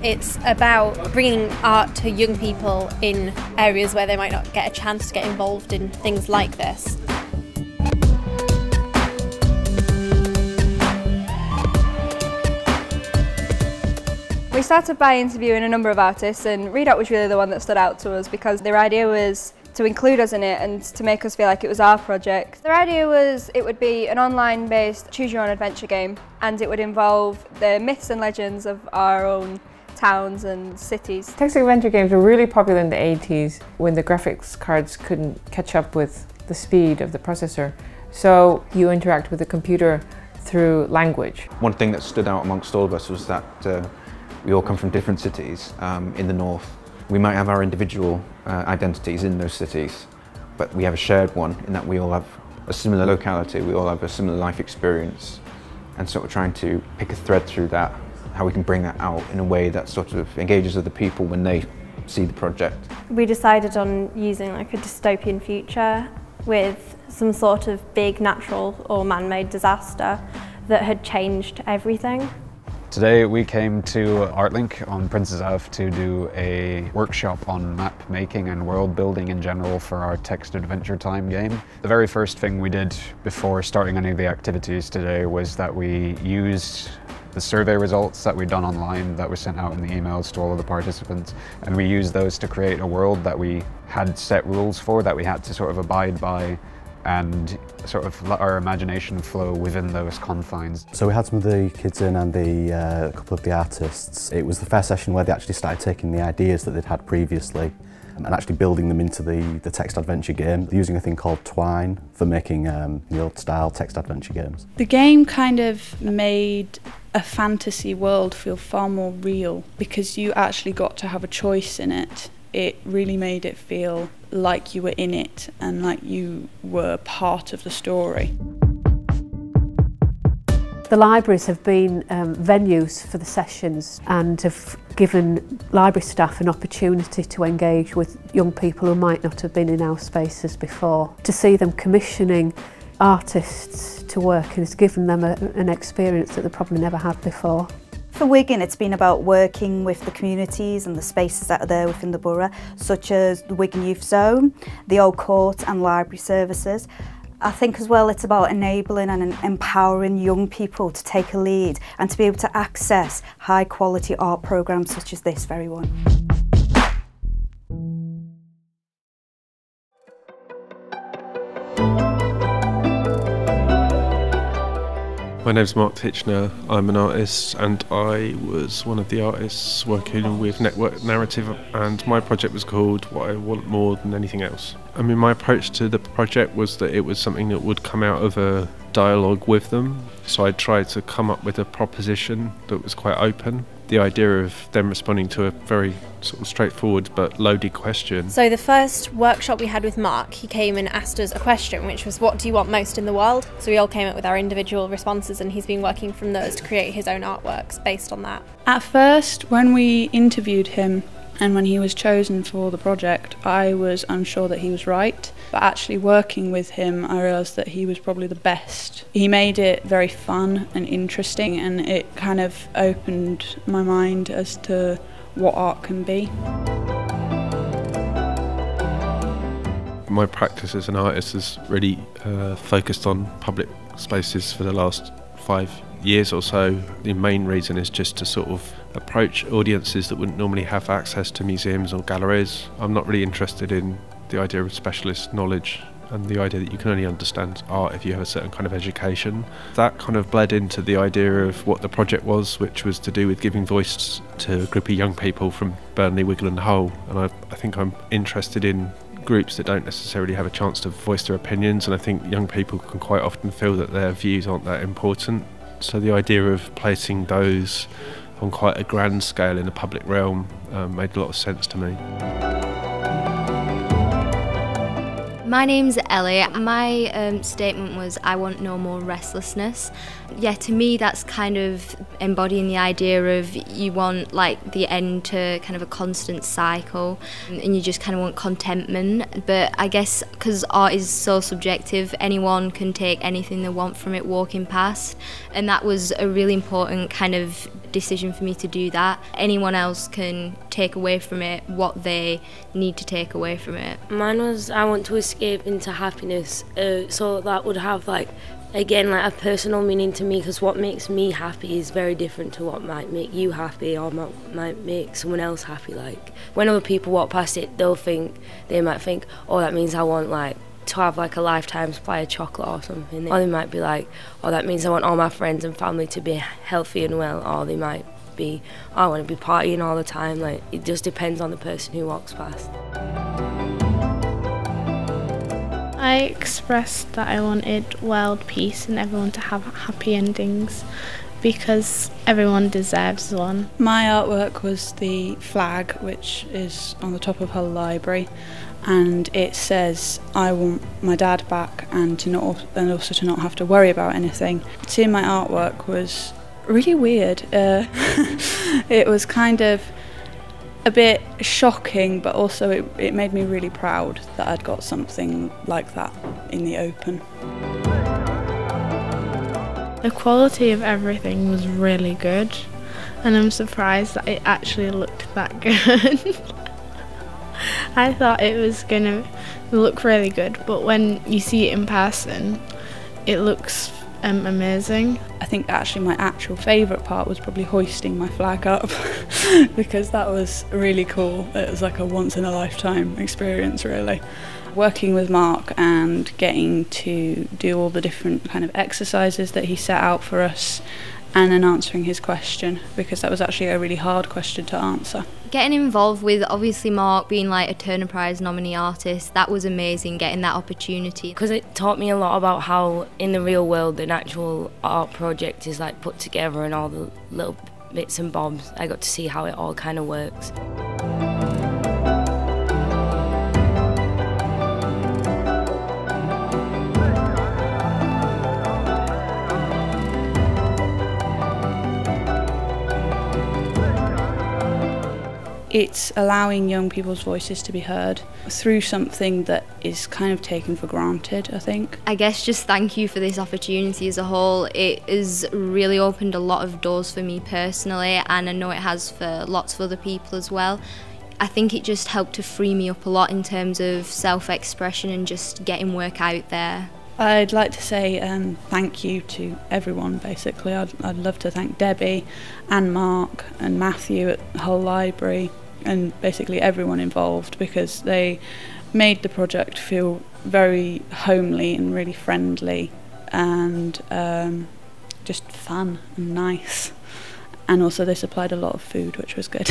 It's about bringing art to young people in areas where they might not get a chance to get involved in things like this. We started by interviewing a number of artists, and Readout was really the one that stood out to us because their idea was to include us in it and to make us feel like it was our project. Their idea was it would be an online-based choose-your-own-adventure game, and it would involve the myths and legends of our own towns and cities. Text-adventure games were really popular in the 80s when the graphics cards couldn't catch up with the speed of the processor. So you interact with the computer through language. One thing that stood out amongst all of us was that we all come from different cities in the north. We might have our individual identities in those cities, but we have a shared one in that we all have a similar locality, we all have a similar life experience, and sort of trying to pick a thread through that, how we can bring that out in a way that sort of engages other people when they see the project. We decided on using like a dystopian future with some sort of big natural or man-made disaster that had changed everything. Today we came to ArtLink on Prince's Ave to do a workshop on map making and world building in general for our Text Adventure Time game. The very first thing we did before starting any of the activities today was that we used the survey results that we'd done online that were sent out in the emails to all of the participants, and we used those to create a world that we had set rules for, that we had to sort of abide by and sort of let our imagination flow within those confines. So we had some of the kids in and a couple of the artists. It was the first session where they actually started taking the ideas that they'd had previously and actually building them into the text adventure game, using a thing called Twine for making the old style text adventure games. The game kind of made a fantasy world feel far more real because you actually got to have a choice in it. It really made it feel like you were in it and like you were part of the story. The libraries have been venues for the sessions and have given library staff an opportunity to engage with young people who might not have been in our spaces before. To see them commissioning artists to work has given them an experience that they probably never had before. For Wigan, it's been about working with the communities and the spaces that are there within the borough, such as the Wigan Youth Zone, the Old Court and library services. I think as well it's about enabling and empowering young people to take a lead and to be able to access high quality art programmes such as this very one. My name's Mark Titchener, I'm an artist and I was one of the artists working with network narrative, and my project was called What I Want More Than Anything Else. I mean, my approach to the project was that it was something that would come out of a dialogue with them, so I tried to come up with a proposition that was quite open. The idea of them responding to a very sort of straightforward but loaded question. So the first workshop we had with Mark, he came and asked us a question, which was, what do you want most in the world? So we all came up with our individual responses, and he's been working from those to create his own artworks based on that. At first, when we interviewed him and when he was chosen for the project, I was unsure that he was right, but actually working with him I realised that he was probably the best. He made it very fun and interesting, and it kind of opened my mind as to what art can be. My practice as an artist has really focused on public spaces for the last 5 years or so. The main reason is just to sort of approach audiences that wouldn't normally have access to museums or galleries. I'm not really interested in the idea of specialist knowledge and the idea that you can only understand art if you have a certain kind of education. That kind of bled into the idea of what the project was, which was to do with giving voice to a group of young people from Burnley, Wigan Hull, and I think I'm interested in groups that don't necessarily have a chance to voice their opinions, and I think young people can quite often feel that their views aren't that important. So the idea of placing those on quite a grand scale in the public realm made a lot of sense to me. My name's Ellie. My statement was, I want no more restlessness. Yeah, to me that's kind of embodying the idea of you want like the end to kind of a constant cycle and you just kind of want contentment. But I guess because art is so subjective, anyone can take anything they want from it walking past, and that was a really important kind of decision for me to do that. Anyone else can take away from it what they need to take away from it. Mine was I want to escape into happiness, so that would have again a personal meaning to me, because what makes me happy is very different to what might make you happy or might make someone else happy. Like when other people walk past it, they might think, oh, that means I want to have a lifetime supply of chocolate or something. Or they might be like, oh, that means I want all my friends and family to be healthy and well. Or they might be, oh, I want to be partying all the time. It just depends on the person who walks past. I expressed that I wanted world peace and everyone to have happy endings, because everyone deserves one. My artwork was the flag, which is on the top of Hull Library, and it says, I want my dad back and also to not have to worry about anything. Seeing my artwork was really weird. It was kind of a bit shocking, but also it made me really proud that I'd got something like that in the open. The quality of everything was really good, and I'm surprised that it actually looked that good. I thought it was gonna look really good, but when you see it in person, it looks amazing. I think actually my actual favourite part was probably hoisting my flag up because that was really cool. It was like a once-in-a-lifetime experience, really. Working with Mark and getting to do all the different kind of exercises that he set out for us, and then answering his question, because that was actually a really hard question to answer. Getting involved with, obviously, Mark being a Turner Prize nominee artist, that was amazing, getting that opportunity. Because it taught me a lot about how in the real world an actual art project is put together, and all the little bits and bobs. I got to see how it all kind of works. It's allowing young people's voices to be heard through something that is kind of taken for granted, I think. I guess just thank you for this opportunity as a whole. It has really opened a lot of doors for me personally, and I know it has for lots of other people as well. I think it just helped to free me up a lot in terms of self-expression and just getting work out there. I'd like to say thank you to everyone, basically. I'd love to thank Debbie and Mark and Matthew at Hull Library, and basically everyone involved, because they made the project feel very homely and really friendly and just fun and nice. And also they supplied a lot of food, which was good.